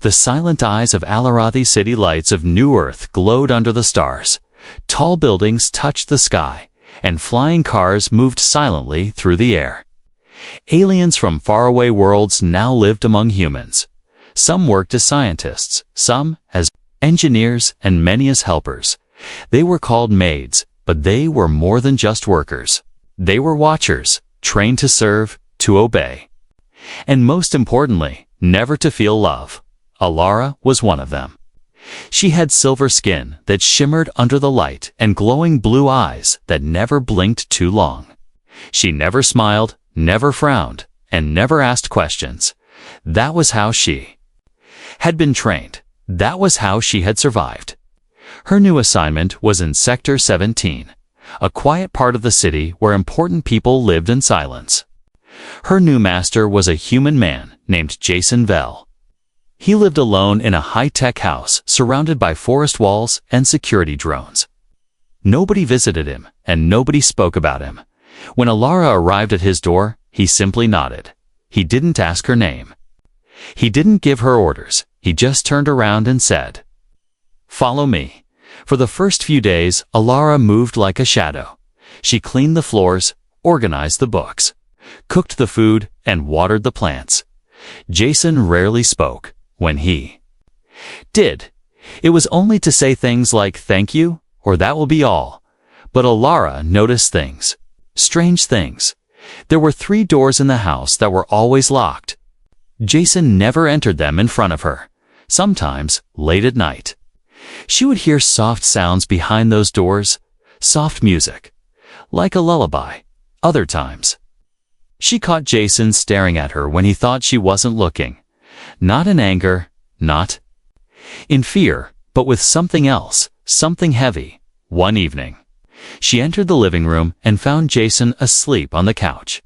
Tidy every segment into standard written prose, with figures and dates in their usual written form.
The silent eyes of Alarathi city lights of New Earth glowed under the stars. Tall buildings touched the sky, and flying cars moved silently through the air. Aliens from faraway worlds now lived among humans. Some worked as scientists, some as engineers, and many as helpers. They were called maids, but they were more than just workers. They were watchers, trained to serve, to obey. And most importantly, never to feel love. Alara was one of them. She had silver skin that shimmered under the light and glowing blue eyes that never blinked too long. She never smiled, never frowned, and never asked questions. That was how she had been trained. That was how she had survived. Her new assignment was in Sector 17, a quiet part of the city where important people lived in silence. Her new master was a human man named Jason Vell. He lived alone in a high-tech house surrounded by forest walls and security drones. Nobody visited him, and nobody spoke about him. When Alara arrived at his door, he simply nodded. He didn't ask her name. He didn't give her orders. He just turned around and said, "Follow me." For the first few days, Alara moved like a shadow. She cleaned the floors, organized the books, cooked the food, and watered the plants. Jason rarely spoke. When he did, it was only to say things like "thank you" or "that will be all." But Alara noticed things, strange things. There were 3 doors in the house that were always locked. Jason never entered them in front of her, sometimes late at night. She would hear soft sounds behind those doors, soft music, like a lullaby. Other times, she caught Jason staring at her when he thought she wasn't looking. Not in anger, not in fear, but with something else, something heavy. One evening, she entered the living room and found Jason asleep on the couch.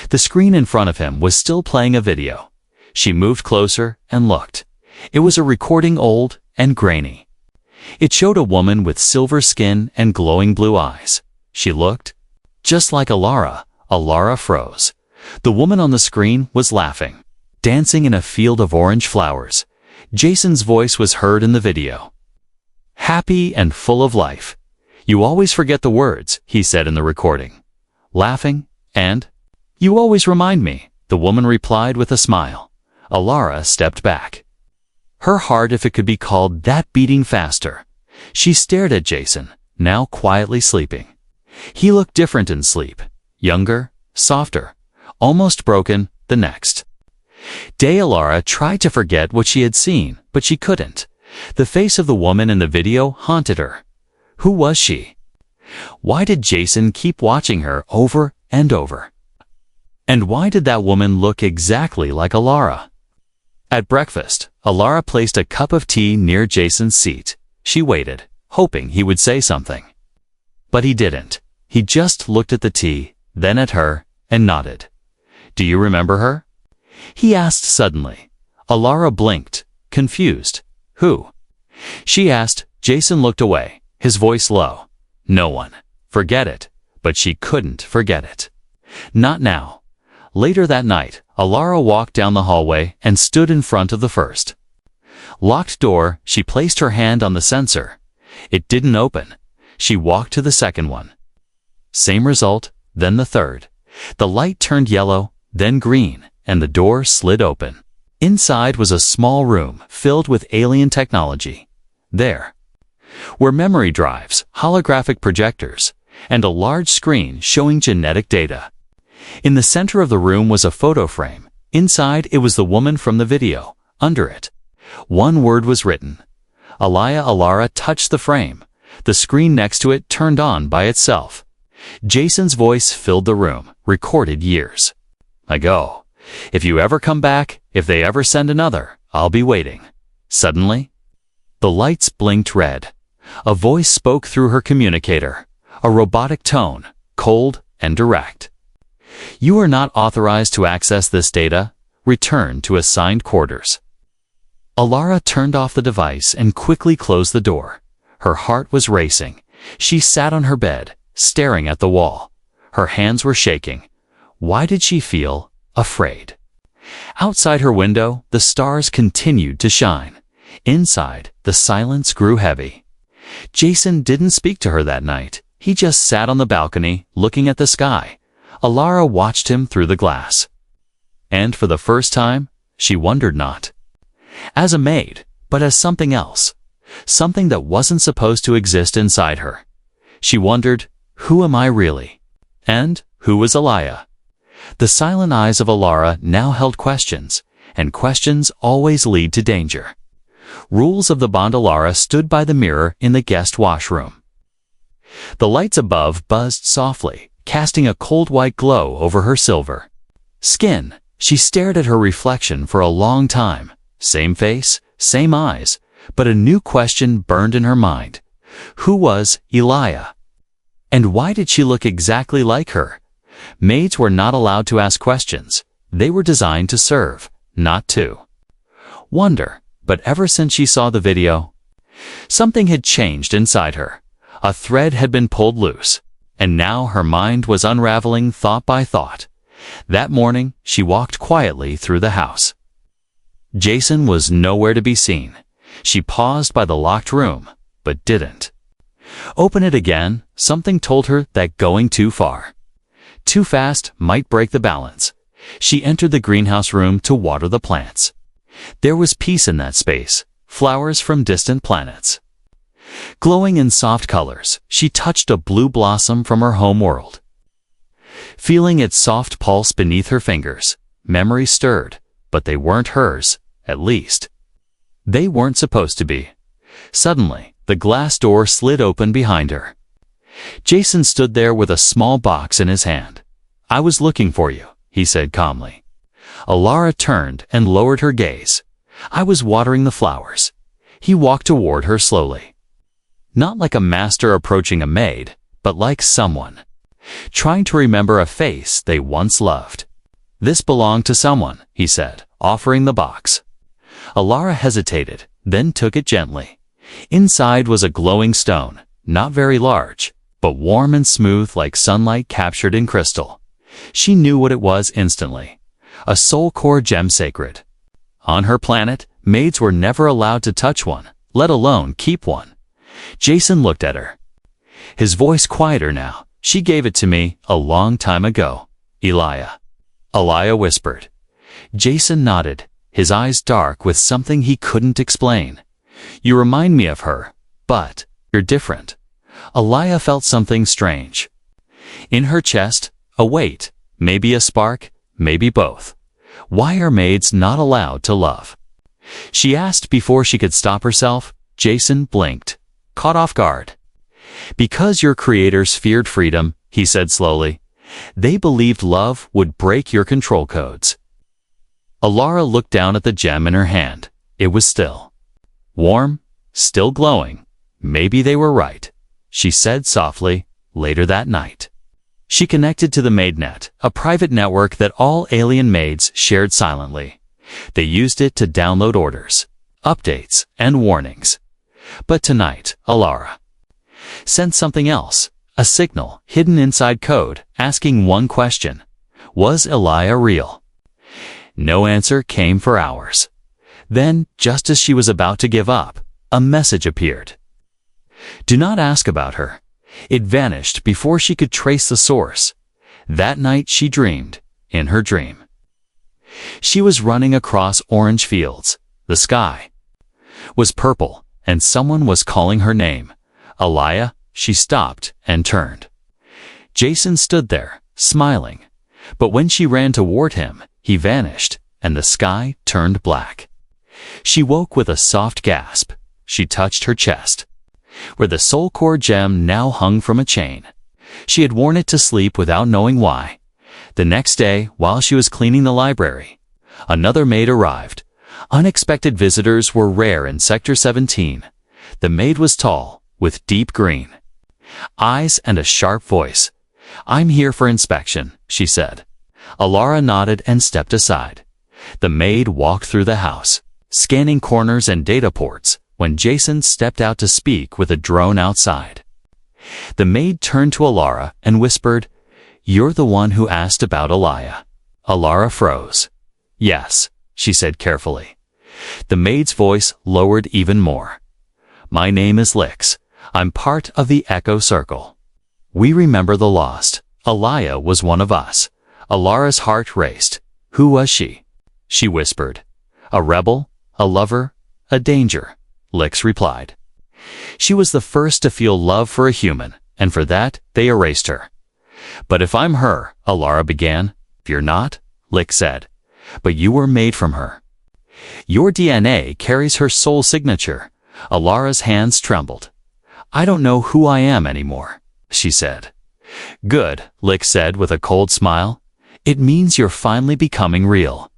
The screen in front of him was still playing a video. She moved closer and looked. It was a recording, old and grainy. It showed a woman with silver skin and glowing blue eyes. She looked just like Alara. Alara froze. The woman on the screen was laughing, dancing in a field of orange flowers. Jason's voice was heard in the video. "Happy and full of life. You always forget the words," he said in the recording. Laughing, and "You always remind me," the woman replied with a smile. Alara stepped back. Her heart, if it could be called that, beating faster. She stared at Jason, now quietly sleeping. He looked different in sleep. Younger, softer, almost broken. The next day, Alara tried to forget what she had seen, but she couldn't. The face of the woman in the video haunted her. Who was she? Why did Jason keep watching her over and over? And why did that woman look exactly like Alara? At breakfast, Alara placed a cup of tea near Jason's seat. She waited, hoping he would say something. But he didn't. He just looked at the tea, then at her, and nodded. "Do you remember her?" he asked suddenly. Alara blinked, confused. "Who?" she asked. Jason looked away, his voice low. "No one. Forget it." But she couldn't forget it. Not now. Later that night, Alara walked down the hallway and stood in front of the first locked door. She placed her hand on the sensor. It didn't open. She walked to the second one. Same result, then the third. The light turned yellow, then green, and the door slid open. Inside was a small room filled with alien technology. There were memory drives, holographic projectors, and a large screen showing genetic data. In the center of the room was a photo frame. Inside, it was the woman from the video. Under it, one word was written. Alara touched the frame. The screen next to it turned on by itself. Jason's voice filled the room, recorded years ago. "If you ever come back, if they ever send another, I'll be waiting." Suddenly, the lights blinked red. A voice spoke through her communicator, a robotic tone, cold and direct. "You are not authorized to access this data. Return to assigned quarters." Alara turned off the device and quickly closed the door. Her heart was racing. She sat on her bed, staring at the wall. Her hands were shaking. Why did she feel afraid? Outside her window, the stars continued to shine. Inside, the silence grew heavy. Jason didn't speak to her that night. He just sat on the balcony, looking at the sky. Alara watched him through the glass. And for the first time, she wondered not as a maid, but as something else. Something that wasn't supposed to exist inside her. She wondered, who am I really? And who was Alaya? The silent eyes of Alara now held questions, and questions always lead to danger. Rules of the bond. Alara stood by the mirror in the guest washroom. The lights above buzzed softly, casting a cold white glow over her silver skin. She stared at her reflection for a long time. Same face, same eyes, but a new question burned in her mind. Who was Alaya? And why did she look exactly like her? Maids were not allowed to ask questions. They were designed to serve, not to wonder. But ever since she saw the video, something had changed inside her. A thread had been pulled loose, and now her mind was unraveling thought by thought. That morning, she walked quietly through the house. Jason was nowhere to be seen. She paused by the locked room, but didn't open it again. Something told her that going too far, too fast, might break the balance. She entered the greenhouse room to water the plants. There was peace in that space, flowers from distant planets glowing in soft colors. She touched a blue blossom from her home world. Feeling its soft pulse beneath her fingers, memories stirred, but they weren't hers, at least. They weren't supposed to be. Suddenly, the glass door slid open behind her. Jason stood there with a small box in his hand. "I was looking for you," he said calmly. Alara turned and lowered her gaze. "I was watering the flowers." He walked toward her slowly. Not like a master approaching a maid, but like someone trying to remember a face they once loved. "This belonged to someone," he said, offering the box. Alara hesitated, then took it gently. Inside was a glowing stone, not very large, but warm and smooth like sunlight captured in crystal. She knew what it was instantly. A soul core gem sacred. On her planet, maids were never allowed to touch one, let alone keep one. Jason looked at her. His voice quieter now. "She gave it to me a long time ago, Alaya." Alaya whispered. Jason nodded, his eyes dark with something he couldn't explain. "You remind me of her, but you're different." Alaya felt something strange. In her chest, a weight, maybe a spark, maybe both. Why are maids not allowed to love? She asked before she could stop herself. Jason blinked, caught off guard. "Because your creators feared freedom," he said slowly. "They believed love would break your control codes." Alara looked down at the gem in her hand. It was still warm, still glowing. "Maybe they were right," she said softly. Later that night, she connected to the MaidNet, a private network that all alien maids shared silently. They used it to download orders, updates, and warnings. But tonight, Alara sent something else, a signal hidden inside code, asking one question. Was Alaya real? No answer came for hours. Then, just as she was about to give up, a message appeared. "Do not ask about her." It vanished before she could trace the source. That night she dreamed, in her dream. She was running across orange fields. The sky was purple, and someone was calling her name. "Alaya." She stopped and turned. Jason stood there, smiling. But when she ran toward him, he vanished, and the sky turned black. She woke with a soft gasp. She touched her chest, where the soul core gem now hung from a chain. She had worn it to sleep without knowing why. The next day, while she was cleaning the library, another maid arrived. Unexpected visitors were rare in Sector 17. The maid was tall, with deep green eyes and a sharp voice. "I'm here for inspection," she said. Alara nodded and stepped aside. The maid walked through the house, scanning corners and data ports, when Jason stepped out to speak with a drone outside. The maid turned to Alara and whispered, "You're the one who asked about Alaya." Alara froze. Yes, she said carefully. The maid's voice lowered even more. My name is Lix. I'm part of the Echo Circle. We remember the lost. Alaya was one of us. Alara's heart raced. Who was she? She whispered. A rebel? A lover? A danger? Lix replied. She was the first to feel love for a human, and for that they erased her. But if I'm her, Alara began. If you're not, Lix said. But you were made from her. Your DNA carries her soul signature. Alara's hands trembled. I don't know who I am anymore, she said. Good, Lix said with a cold smile. It means you're finally becoming real.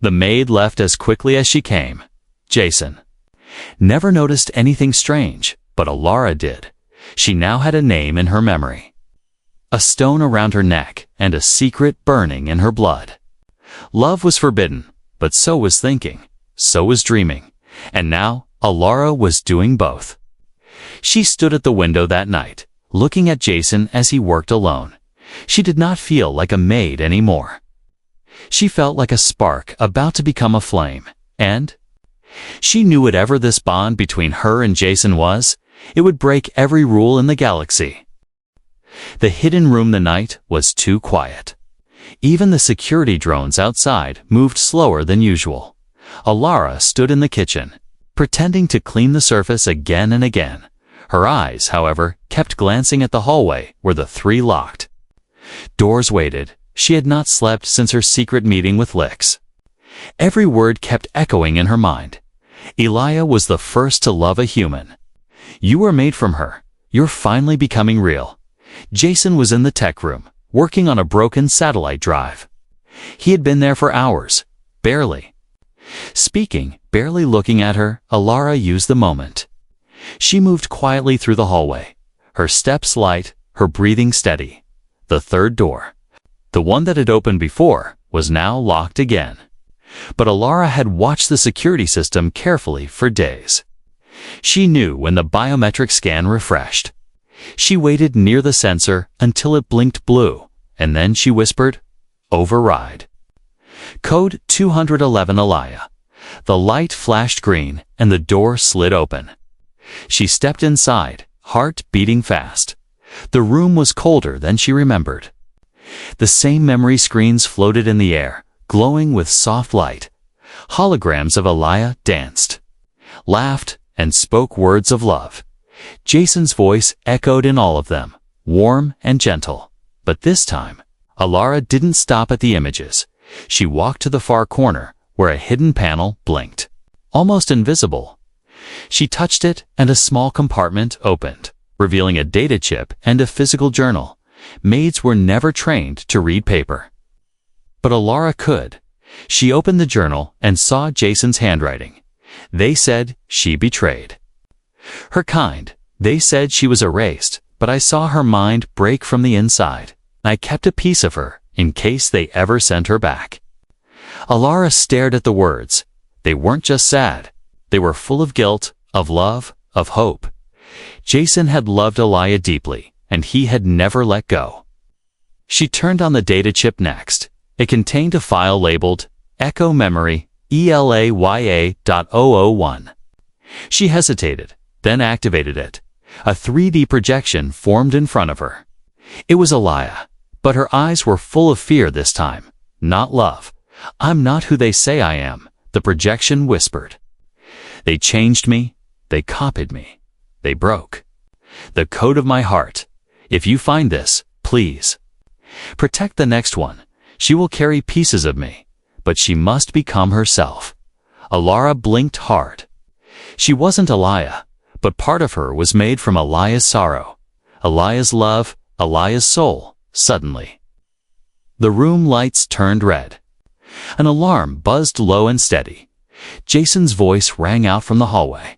The maid left as quickly as she came. Jason never noticed anything strange, but Alara did. She now had a name in her memory. A stone around her neck and a secret burning in her blood. Love was forbidden, but so was thinking, so was dreaming, and now Alara was doing both. She stood at the window that night, looking at Jason as he worked alone. She did not feel like a maid anymore. She felt like a spark about to become a flame, and she knew whatever this bond between her and Jason was, it would break every rule in the galaxy. The hidden room the night was too quiet. Even the security drones outside moved slower than usual. Alara stood in the kitchen, pretending to clean the surface again and again. Her eyes, however, kept glancing at the hallway where the three locked. Doors waited. She had not slept since her secret meeting with Lix. Every word kept echoing in her mind. Elia was the first to love a human. You were made from her. You're finally becoming real. Jason was in the tech room, working on a broken satellite drive. He had been there for hours, barely speaking, barely looking at her. Alara used the moment. She moved quietly through the hallway, her steps light, her breathing steady. The third door, the one that had opened before, was now locked again. But Alara had watched the security system carefully for days. She knew when the biometric scan refreshed. She waited near the sensor until it blinked blue, and then she whispered, "Override." Code 211 Alaya. The light flashed green, and the door slid open. She stepped inside, heart beating fast. The room was colder than she remembered. The same memory screens floated in the air, glowing with soft light. Holograms of Alaya danced, laughed, and spoke words of love. Jason's voice echoed in all of them, warm and gentle. But this time, Alara didn't stop at the images. She walked to the far corner, where a hidden panel blinked, almost invisible. She touched it, and a small compartment opened, revealing a data chip and a physical journal. Maids were never trained to read paper. But Alara could. She opened the journal and saw Jason's handwriting. They said she betrayed her kind. They said she was erased, but I saw her mind break from the inside. I kept a piece of her in case they ever sent her back. Alara stared at the words. They weren't just sad. They were full of guilt, of love, of hope. Jason had loved Alaya deeply, and he had never let go. She turned on the data chip next. It contained a file labeled Echo Memory ELAYA.001. She hesitated, then activated it. A 3D projection formed in front of her. It was Alaya, but her eyes were full of fear this time, not love. I'm not who they say I am, the projection whispered. They changed me, they copied me, they broke the code of my heart. If you find this, please protect the next one. She will carry pieces of me, but she must become herself. Alara blinked hard. She wasn't Alaya, but part of her was made from Alaya's sorrow, Alaya's love, Alaya's soul. Suddenly, the room lights turned red. An alarm buzzed low and steady. Jason's voice rang out from the hallway.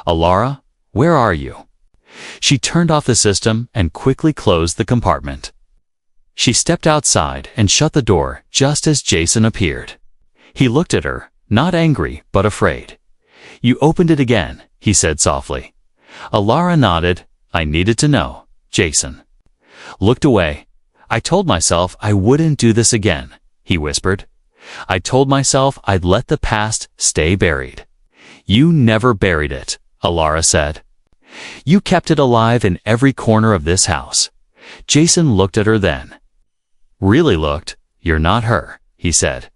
Alara, where are you? She turned off the system and quickly closed the compartment. She stepped outside and shut the door just as Jason appeared. He looked at her, not angry, but afraid. You opened it again, he said softly. Alara nodded. I needed to know. Jason looked away. I told myself I wouldn't do this again, he whispered. I told myself I'd let the past stay buried. You never buried it, Alara said. You kept it alive in every corner of this house. Jason looked at her then. Really looked. You're not her, he said.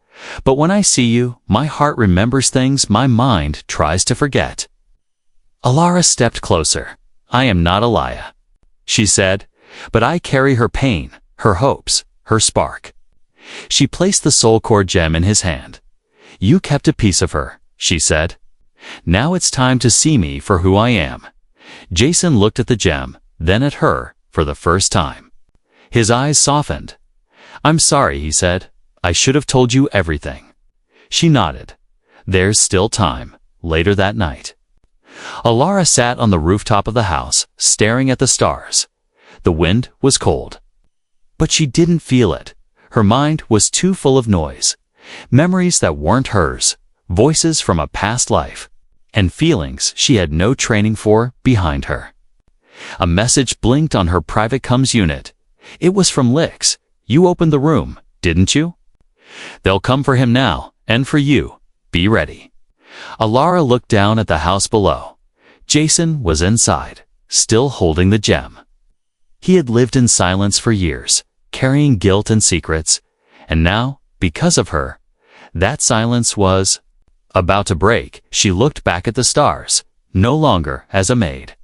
But when I see you, my heart remembers things my mind tries to forget. Alara stepped closer. I am not Alaya, she said, but I carry her pain, her hopes, her spark. She placed the soul core gem in his hand. You kept a piece of her, she said. Now it's time to see me for who I am. Jason looked at the gem, then at her, for the first time. His eyes softened. I'm sorry, he said. I should have told you everything. She nodded. There's still time. Later that night. Alara sat on the rooftop of the house, staring at the stars. The wind was cold. But she didn't feel it. Her mind was too full of noise. Memories that weren't hers, voices from a past life, and feelings she had no training for behind her. A message blinked on her private comms unit. It was from Lix. You opened the room, didn't you? They'll come for him now, and for you. Be ready. Alara looked down at the house below. Jason was inside, still holding the gem. He had lived in silence for years, carrying guilt and secrets, and now, because of her, that silence was about to break. She looked back at the stars, no longer as a maid,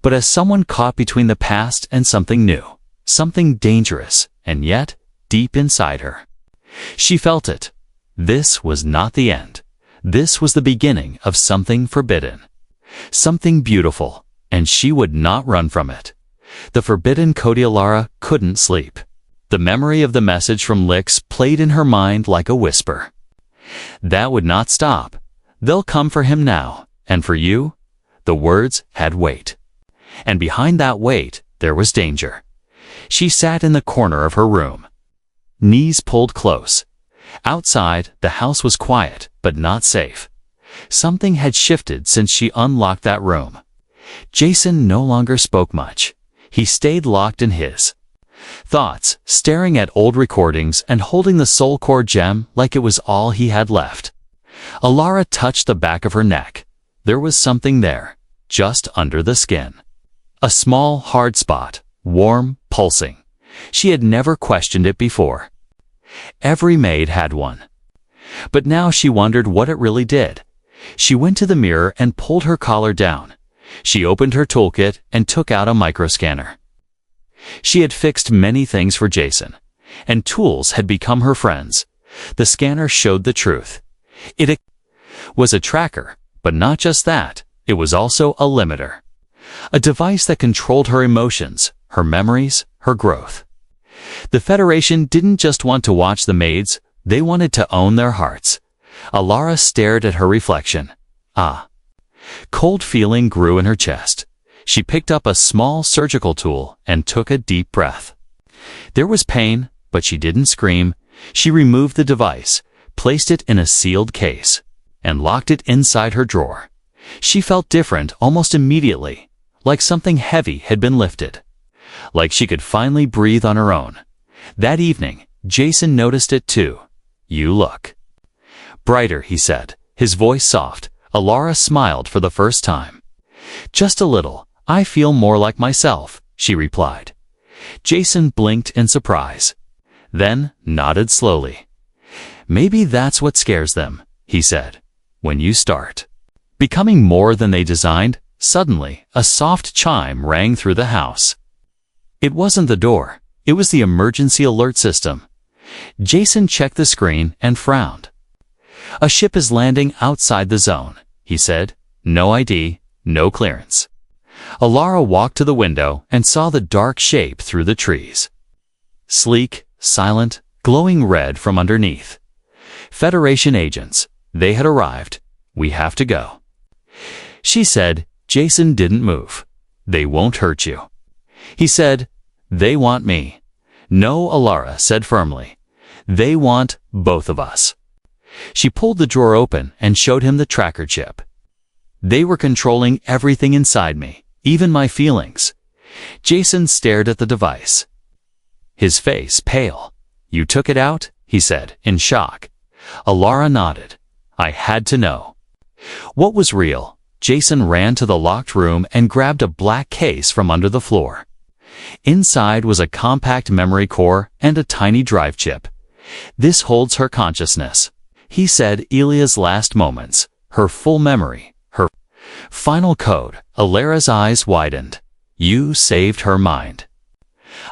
but as someone caught between the past and something new, something dangerous, and yet deep inside her. She felt it. This was not the end. This was the beginning of something forbidden, something beautiful, and she would not run from it. The forbidden Cody. Alara couldn't sleep. The memory of the message from Lix played in her mind like a whisper. That would not stop. They'll come for him now, and for you. The words had weight. And behind that weight, there was danger. She sat in the corner of her room, knees pulled close. Outside, the house was quiet, but not safe. Something had shifted since she unlocked that room. Jason no longer spoke much. He stayed locked in his thoughts, staring at old recordings and holding the soul core gem like it was all he had left. Alara touched the back of her neck. There was something there, just under the skin. A small, hard spot, warm, pulsing. She had never questioned it before. Every maid had one. But now she wondered what it really did. She went to the mirror and pulled her collar down. She opened her toolkit and took out a microscanner. She had fixed many things for Jason, and tools had become her friends. The scanner showed the truth. It was a tracker, but not just that. It was also a limiter. A device that controlled her emotions, her memories, her growth. The Federation didn't just want to watch the maids, they wanted to own their hearts. Alara stared at her reflection. Cold feeling grew in her chest. She picked up a small surgical tool and took a deep breath. There was pain, but she didn't scream. She removed the device, placed it in a sealed case, and locked it inside her drawer. She felt different almost immediately, like something heavy had been lifted. Like she could finally breathe on her own. That evening, Jason noticed it too. You look brighter, he said, his voice soft. Alara smiled for the first time. Just a little. I feel more like myself, she replied. Jason blinked in surprise, then nodded slowly. Maybe that's what scares them, he said. When you start becoming more than they designed, suddenly, a soft chime rang through the house. It wasn't the door. It was the emergency alert system. Jason checked the screen and frowned. A ship is landing outside the zone, he said. No ID, no clearance. Alara walked to the window and saw the dark shape through the trees. Sleek, silent, glowing red from underneath. Federation agents. They had arrived. We have to go. She said. Jason didn't move. They won't hurt you. He said, they want me. No, Alara said firmly. They want both of us. She pulled the drawer open and showed him the tracker chip. They were controlling everything inside me, even my feelings. Jason stared at the device. His face pale. You took it out? He said, in shock. Alara nodded. I had to know. What was real? Jason ran to the locked room and grabbed a black case from under the floor. Inside was a compact memory core and a tiny drive chip. This holds her consciousness. He said Elia's last moments, her full memory, her final code. Alara's eyes widened. You saved her mind.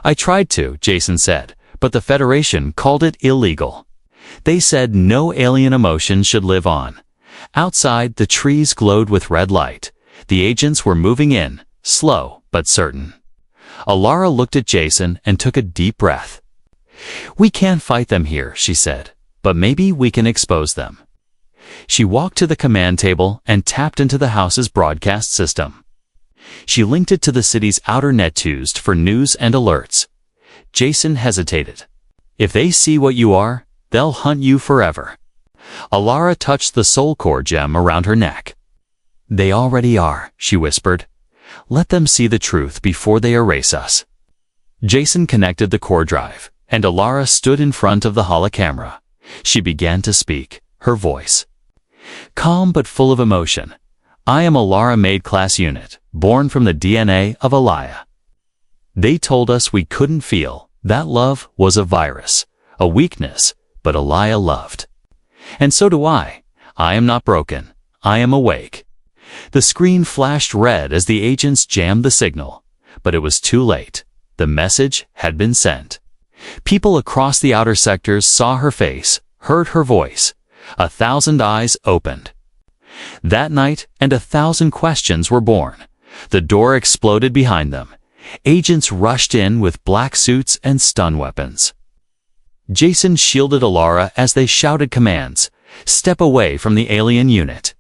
I tried to, Jason said, but the Federation called it illegal. They said no alien emotion should live on. Outside, the trees glowed with red light. The agents were moving in, slow but certain. Alara looked at Jason and took a deep breath. We can't fight them here, she said, but maybe we can expose them. She walked to the command table and tapped into the house's broadcast system. She linked it to the city's outer net used for news and alerts. Jason hesitated. If they see what you are, they'll hunt you forever. Alara touched the soul core gem around her neck. They already are, she whispered. Let them see the truth before they erase us. Jason connected the core drive, and Alara stood in front of the holocamera. She began to speak, her voice calm but full of emotion. I am Alara Maid Class Unit, born from the DNA of Elia. They told us we couldn't feel. That love was a virus, a weakness, but Elia loved. And so do I. I am not broken. I am awake. The screen flashed red as the agents jammed the signal, but it was too late. The message had been sent. People across the outer sectors saw her face, heard her voice. 1,000 eyes opened. That night, and 1,000 questions were born. The door exploded behind them. Agents rushed in with black suits and stun weapons. Jason shielded Alara as they shouted commands. Step away from the alien unit.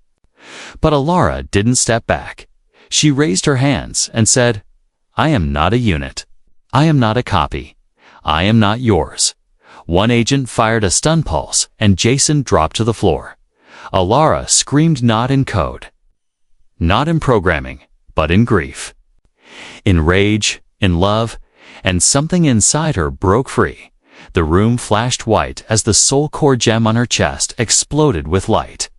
But Alara didn't step back. She raised her hands and said, I am not a unit. I am not a copy. I am not yours. One agent fired a stun pulse, and Jason dropped to the floor. Alara screamed not in code. Not in programming, but in grief. In rage, in love, and something inside her broke free. The room flashed white as the soul core gem on her chest exploded with light.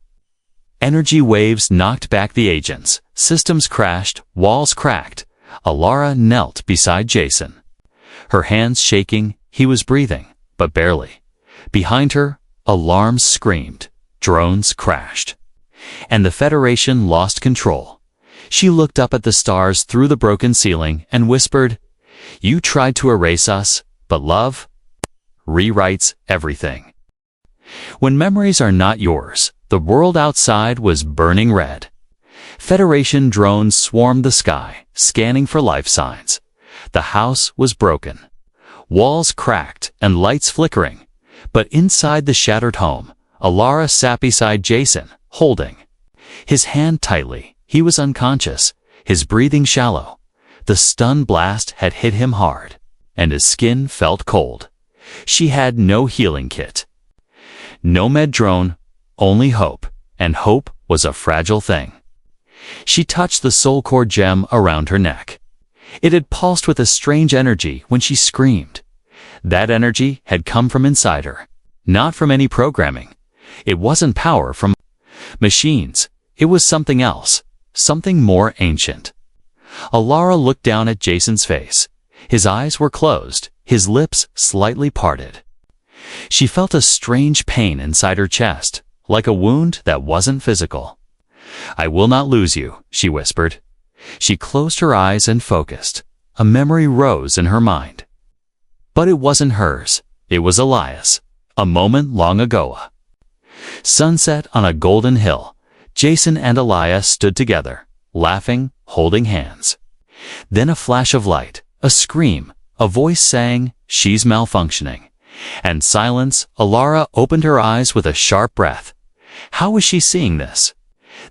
Energy waves knocked back the agents. Systems crashed, walls cracked. Alara knelt beside Jason. Her hands shaking, he was breathing, but barely. Behind her, alarms screamed. Drones crashed. And the Federation lost control. She looked up at the stars through the broken ceiling and whispered, You tried to erase us, but love rewrites everything. When memories are not yours, the world outside was burning red. Federation drones swarmed the sky, scanning for life signs. The house was broken. Walls cracked and lights flickering. But inside the shattered home, Alara sat beside Jason, holding his hand tightly. He was unconscious, his breathing shallow. The stun blast had hit him hard, and his skin felt cold. She had no healing kit. No med drone, only hope, and hope was a fragile thing. She touched the soul core gem around her neck. It had pulsed with a strange energy when she screamed. That energy had come from inside her, not from any programming. It wasn't power from machines. It was something else, something more ancient. Alara looked down at Jason's face. His eyes were closed, his lips slightly parted. She felt a strange pain inside her chest, like a wound that wasn't physical. I will not lose you, she whispered. She closed her eyes and focused. A memory rose in her mind. But it wasn't hers. It was Elias. A moment long ago. Sunset on a golden hill. Jason and Elias stood together, laughing, holding hands. Then a flash of light, a scream, a voice saying, She's malfunctioning. And silence. Alara opened her eyes with a sharp breath. How was she seeing this?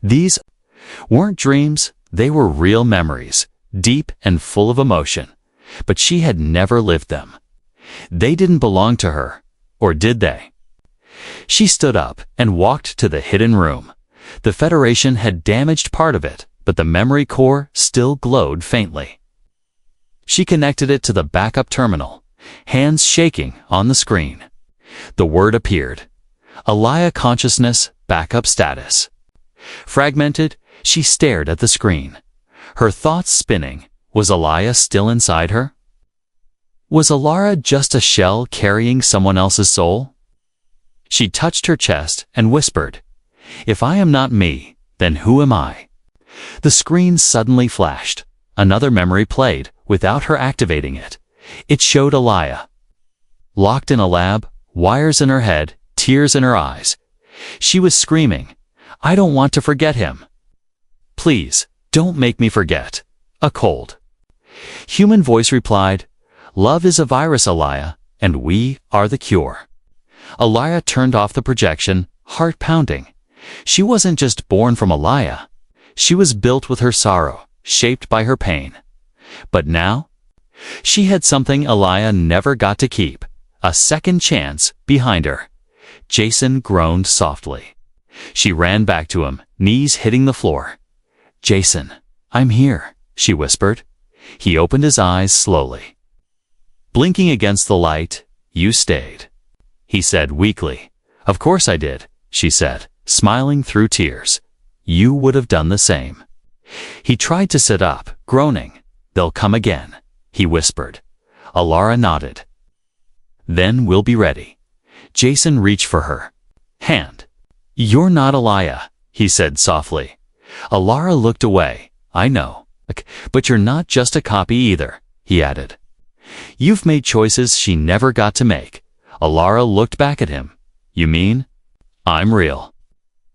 These weren't dreams, they were real memories, deep and full of emotion. But she had never lived them. They didn't belong to her, or did they? She stood up and walked to the hidden room. The Federation had damaged part of it, but the memory core still glowed faintly. She connected it to the backup terminal, hands shaking on the screen. The word appeared. Alaya consciousness, backup status. Fragmented, she stared at the screen. Her thoughts spinning. Was Alaya still inside her? Was Alara just a shell carrying someone else's soul? She touched her chest and whispered, "If I am not me, then who am I?" The screen suddenly flashed. Another memory played, without her activating it. It showed Alaya. Locked in a lab, wires in her head, tears in her eyes. She was screaming, "I don't want to forget him. Please, don't make me forget." A cold human voice replied, "Love is a virus, Alaya, and we are the cure." Alaya turned off the projection, heart pounding. She wasn't just born from Alaya. She was built with her sorrow, shaped by her pain. But now, she had something Alaya never got to keep, a second chance behind her. Jason groaned softly. She ran back to him, knees hitting the floor. "Jason, I'm here," she whispered. He opened his eyes slowly. Blinking against the light, "You stayed," he said weakly. "Of course I did," she said, smiling through tears. "You would have done the same." He tried to sit up, groaning. "They'll come again," he whispered. Alara nodded. "Then we'll be ready." Jason reached for her hand. "You're not Alaya," he said softly. Alara looked away. "I know. But you're not just a copy either," he added. "You've made choices she never got to make." Alara looked back at him. "You mean?" "I'm real."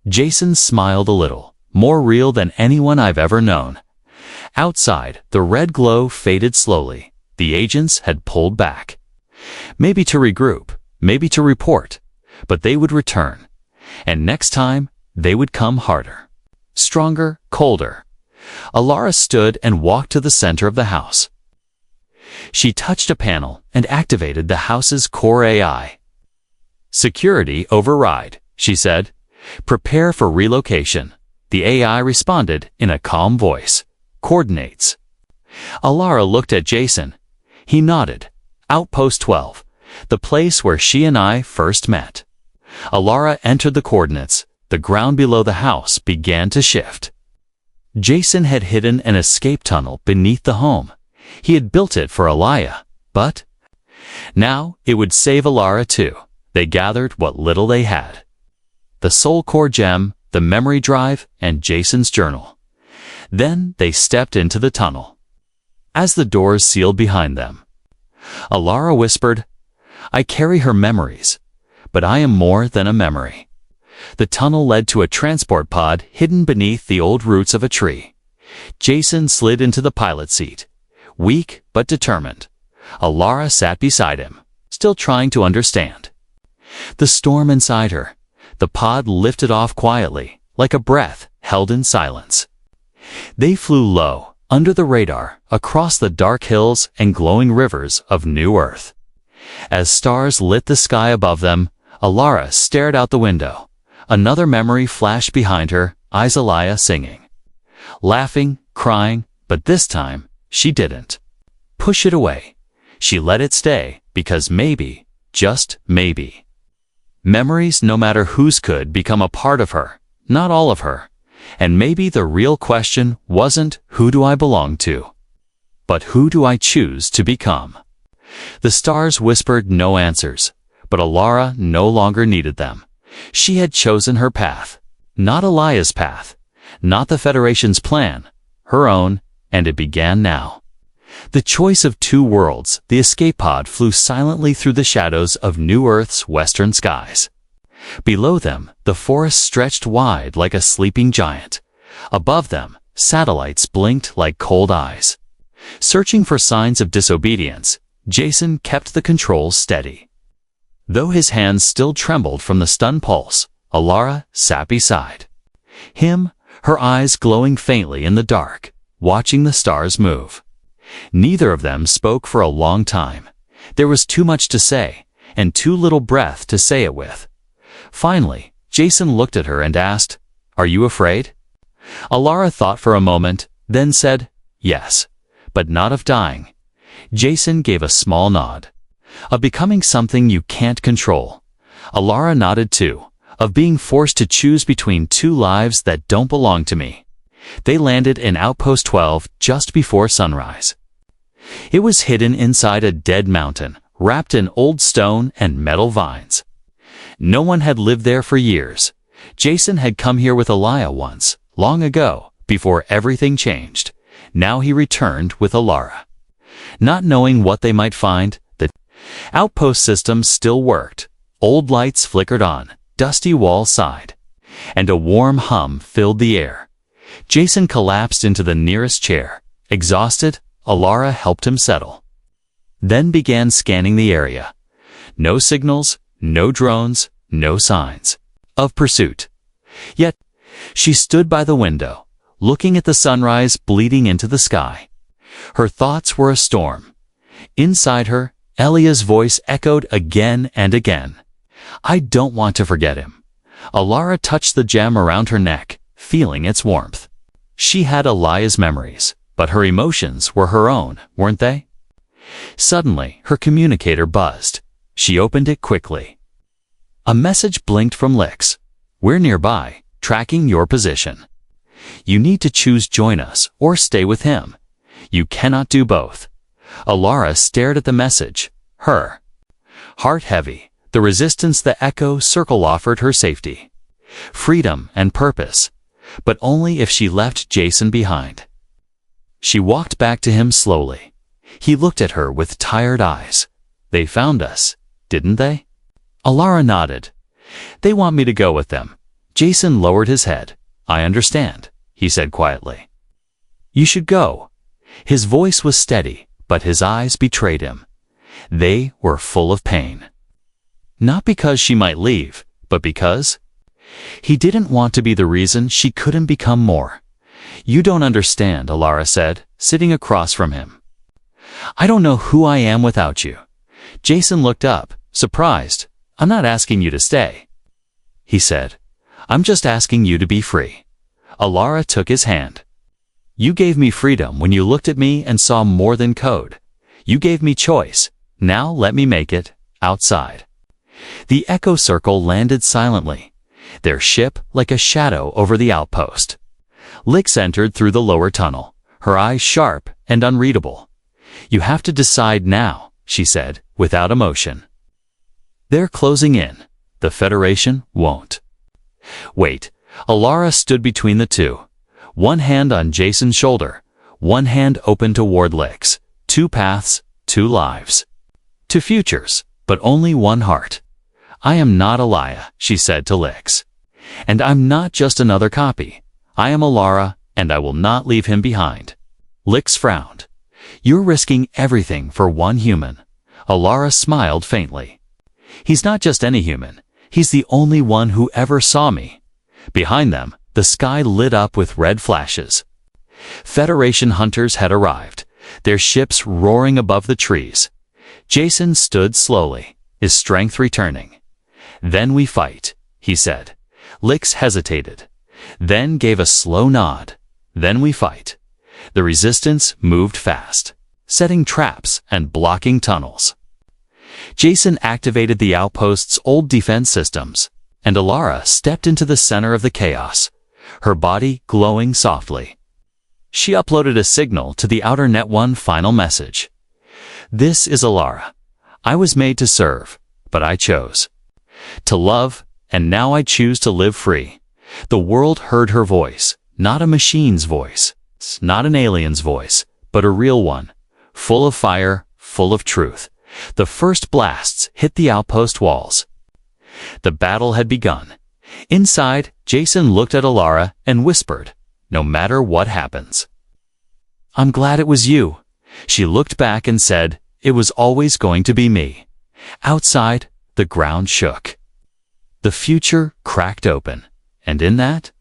Jason smiled a little, more real than anyone I've ever known. Outside, the red glow faded slowly. The agents had pulled back. Maybe to regroup, maybe to report, but they would return. And next time, they would come harder. Stronger, colder. Alara stood and walked to the center of the house. She touched a panel and activated the house's core AI. "Security override," she said. "Prepare for relocation." The AI responded in a calm voice. "Coordinates." Alara looked at Jason. He nodded. "Outpost 12, the place where she and I first met." Alara entered the coordinates. The ground below the house began to shift. Jason had hidden an escape tunnel beneath the home. He had built it for Alaya, but now it would save Alara too. They gathered what little they had. The soul core gem, the memory drive, and Jason's journal. Then they stepped into the tunnel. As the doors sealed behind them, Alara whispered, "I carry her memories, but I am more than a memory." The tunnel led to a transport pod hidden beneath the old roots of a tree. Jason slid into the pilot seat, weak but determined. Alara sat beside him, still trying to understand. The storm inside her. The pod lifted off quietly, like a breath held in silence. They flew low, under the radar, across the dark hills and glowing rivers of New Earth. As stars lit the sky above them, Alara stared out the window. Another memory flashed behind her, eyes Alaya singing. Laughing, crying, but this time, she didn't push it away. She let it stay, because maybe, just maybe, memories, no matter whose, could become a part of her, not all of her. And maybe the real question wasn't, who do I belong to? But who do I choose to become? The stars whispered no answers, but Alara no longer needed them. She had chosen her path, not Alaya's path, not the Federation's plan, her own, and it began now. The choice of two worlds, the escape pod flew silently through the shadows of New Earth's western skies. Below them, the forest stretched wide like a sleeping giant. Above them, satellites blinked like cold eyes. Searching for signs of disobedience, Jason kept the controls steady. Though his hands still trembled from the stun pulse, Alara sat beside him, her eyes glowing faintly in the dark, watching the stars move. Neither of them spoke for a long time. There was too much to say, and too little breath to say it with. Finally, Jason looked at her and asked, "Are you afraid?" Alara thought for a moment, then said, "Yes, but not of dying." Jason gave a small nod. "Of becoming something you can't control. Alara nodded too, of being forced to choose between two lives that don't belong to me. They landed in Outpost 12 just before sunrise. It was hidden inside a dead mountain, wrapped in old stone and metal vines. No one had lived there for years. Jason had come here with Alaya once, long ago, before everything changed. Now he returned with Alara. Not knowing what they might find, the outpost system still worked. Old lights flickered on, dusty walls sighed, and a warm hum filled the air. Jason collapsed into the nearest chair. Exhausted, Alara helped him settle. Then began scanning the area. No signals, no drones, no signs of pursuit. Yet, she stood by the window, looking at the sunrise bleeding into the sky. Her thoughts were a storm. Inside her, Elia's voice echoed again and again. I don't want to forget him. Alara touched the gem around her neck, feeling its warmth. She had Elia's memories, but her emotions were her own, weren't they? Suddenly, her communicator buzzed. She opened it quickly. A message blinked from Lix. We're nearby, tracking your position. You need to choose join us or stay with him. You cannot do both. Alara stared at the message. Her heart heavy, the resistance the echo circle offered her safety. Freedom and purpose, but only if she left Jason behind. She walked back to him slowly. He looked at her with tired eyes. They found us, didn't they? Alara nodded. They want me to go with them. Jason lowered his head. I understand, he said quietly. You should go. His voice was steady, but his eyes betrayed him. They were full of pain. Not because she might leave, but because he didn't want to be the reason she couldn't become more. You don't understand, Alara said, sitting across from him. I don't know who I am without you. Jason looked up, surprised. I'm not asking you to stay, he said. I'm just asking you to be free. Alara took his hand. You gave me freedom when you looked at me and saw more than code. You gave me choice. Now let me make it, outside. The echo circle landed silently, their ship like a shadow over the outpost. Lix entered through the lower tunnel, her eyes sharp and unreadable. You have to decide now, she said, without emotion. They're closing in. The Federation won't. Wait, Alara stood between the two. One hand on Jason's shoulder, one hand open toward Lix. Two paths, two lives. Two futures, but only one heart. I am not Alaya, she said to Lix. And I'm not just another copy. I am Alara, and I will not leave him behind. Lix frowned. You're risking everything for one human. Alara smiled faintly. He's not just any human. He's the only one who ever saw me. Behind them, the sky lit up with red flashes. Federation hunters had arrived, their ships roaring above the trees. Jason stood slowly, his strength returning. Then we fight, he said. Lix hesitated, then gave a slow nod. Then we fight. The resistance moved fast, setting traps and blocking tunnels. Jason activated the outpost's old defense systems, and Alara stepped into the center of the chaos, her body glowing softly. She uploaded a signal to the outer net. One final message. This is Alara. I was made to serve, but I chose to love, and now I choose to live free. The world heard her voice, not a machine's voice, not an alien's voice, but a real one, full of fire, full of truth. The first blasts hit the outpost walls. The battle had begun. Inside, Jason looked at Alara and whispered, no matter what happens. I'm glad it was you. She looked back and said, it was always going to be me. Outside, the ground shook. The future cracked open, and in that,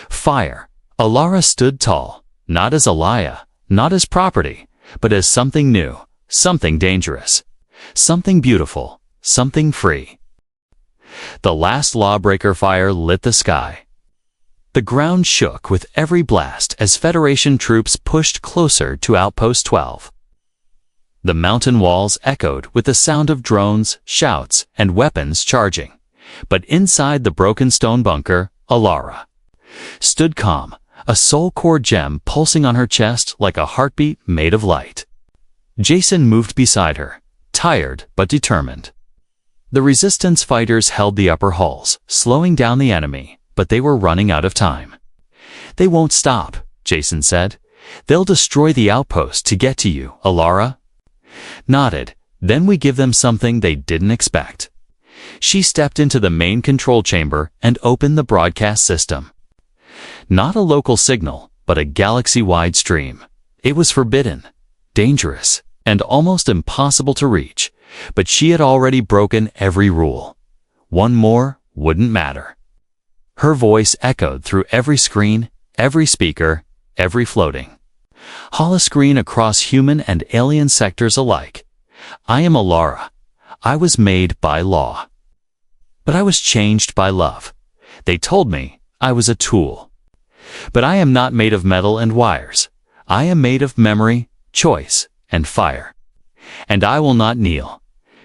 fire. Alara stood tall, not as Alaya, not as property, but as something new, something dangerous, something beautiful, something free. The last lawbreaker fire lit the sky. The ground shook with every blast as Federation troops pushed closer to Outpost 12. The mountain walls echoed with the sound of drones, shouts, and weapons charging. But inside the broken stone bunker, Alara stood calm, a soul core gem pulsing on her chest like a heartbeat made of light. Jason moved beside her, tired but determined. The resistance fighters held the upper halls, slowing down the enemy, but they were running out of time. "They won't stop," Jason said. "They'll destroy the outpost to get to you," Alara nodded. "Then we give them something they didn't expect." She stepped into the main control chamber and opened the broadcast system. Not a local signal, but a galaxy-wide stream. It was forbidden, dangerous, and almost impossible to reach, but she had already broken every rule. One more wouldn't matter. Her voice echoed through every screen, every speaker, every floating holoscreen across human and alien sectors alike. "I am Alara. I was made by law. But I was changed by love. They told me I was a tool. But I am not made of metal and wires. I am made of memory, choice, and fire. And I will not kneel."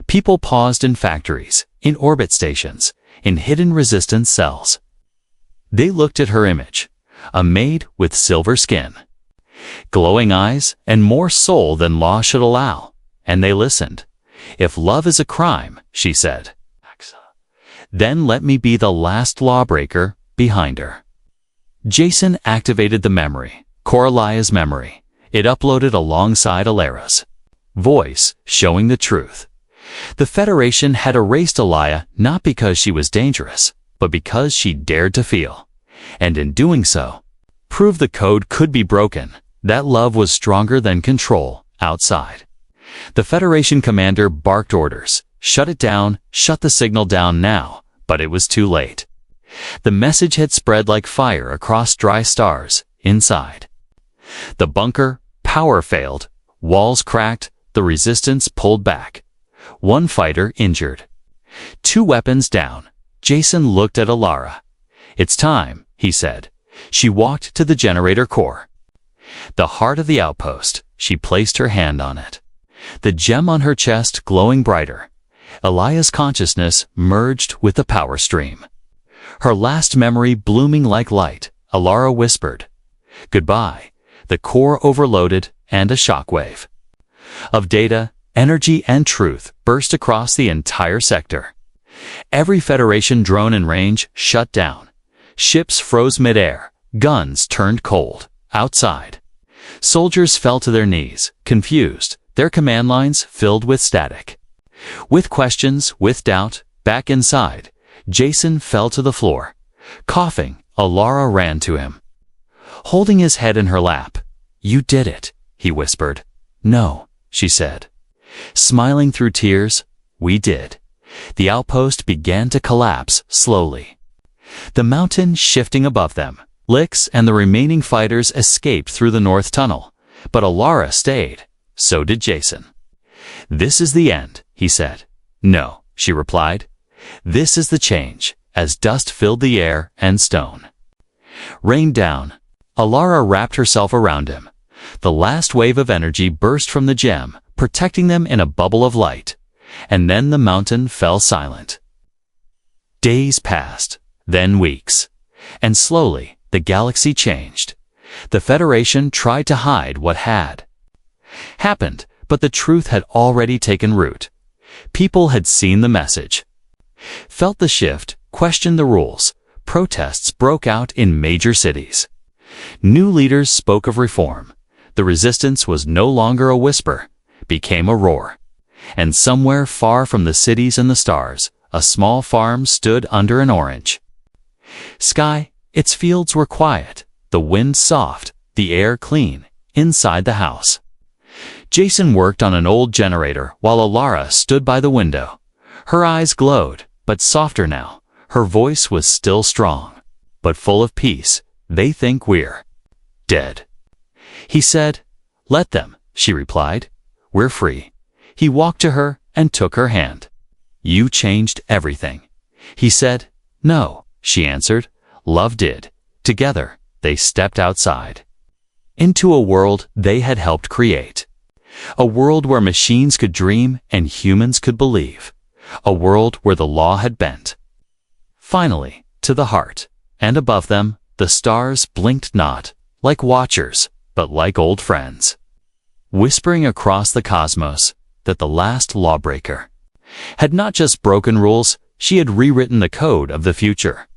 People paused in factories, in orbit stations, in hidden resistance cells. They looked at her image, a maid with silver skin, glowing eyes, and more soul than law should allow. And they listened. "If love is a crime," she said, "then let me be the last lawbreaker behind her." Jason activated the memory, Coralia's memory. It uploaded alongside Alara's voice, showing the truth. The Federation had erased Alaya not because she was dangerous, but because she dared to feel. And in doing so, proved the code could be broken, that love was stronger than control outside. The Federation commander barked orders. Shut it down, shut the signal down now, but it was too late. The message had spread like fire across dry stars inside. The bunker, power failed, walls cracked, the resistance pulled back. One fighter injured. 2 weapons down. Jason looked at Alara. "It's time," he said. She walked to the generator core. The heart of the outpost. She placed her hand on it. The gem on her chest glowing brighter. Alaya's consciousness merged with the power stream. Her last memory blooming like light. Alara whispered, "Goodbye." The core overloaded, and a shockwave of data, energy, and truth burst across the entire sector. Every Federation drone in range shut down. Ships froze midair. Guns turned cold. Outside, soldiers fell to their knees, confused, their command lines filled with static. With questions, with doubt, back inside, Jason fell to the floor. Coughing, Alara ran to him, holding his head in her lap. "You did it," he whispered. "No," she said, smiling through tears. "We did." The outpost began to collapse slowly. The mountain shifting above them. Lix and the remaining fighters escaped through the north tunnel, but Alara stayed. So did Jason. "This is the end," he said. "No," she replied. "This is the change," as dust filled the air and stone rained down. Alara wrapped herself around him. The last wave of energy burst from the gem, protecting them in a bubble of light. And then the mountain fell silent. Days passed, then weeks. And slowly, the galaxy changed. The Federation tried to hide what had happened, but the truth had already taken root. People had seen the message, felt the shift, questioned the rules. Protests broke out in major cities. New leaders spoke of reform. The resistance was no longer a whisper, became a roar. And somewhere far from the cities and the stars, a small farm stood under an orange sky. Its fields were quiet, the wind soft, the air clean, inside the house. Jason worked on an old generator while Alara stood by the window. Her eyes glowed, but softer now. Her voice was still strong, but full of peace. "They think we're dead," he said. "Let them," she replied. "We're free." He walked to her and took her hand. "You changed everything," he said. "No," she answered. "Love did." Together, they stepped outside, into a world they had helped create. A world where machines could dream and humans could believe. A world where the law had bent. Finally, to the heart, and above them, the stars blinked not, like watchers, but like old friends, whispering across the cosmos that the last lawbreaker had not just broken rules, she had rewritten the code of the future.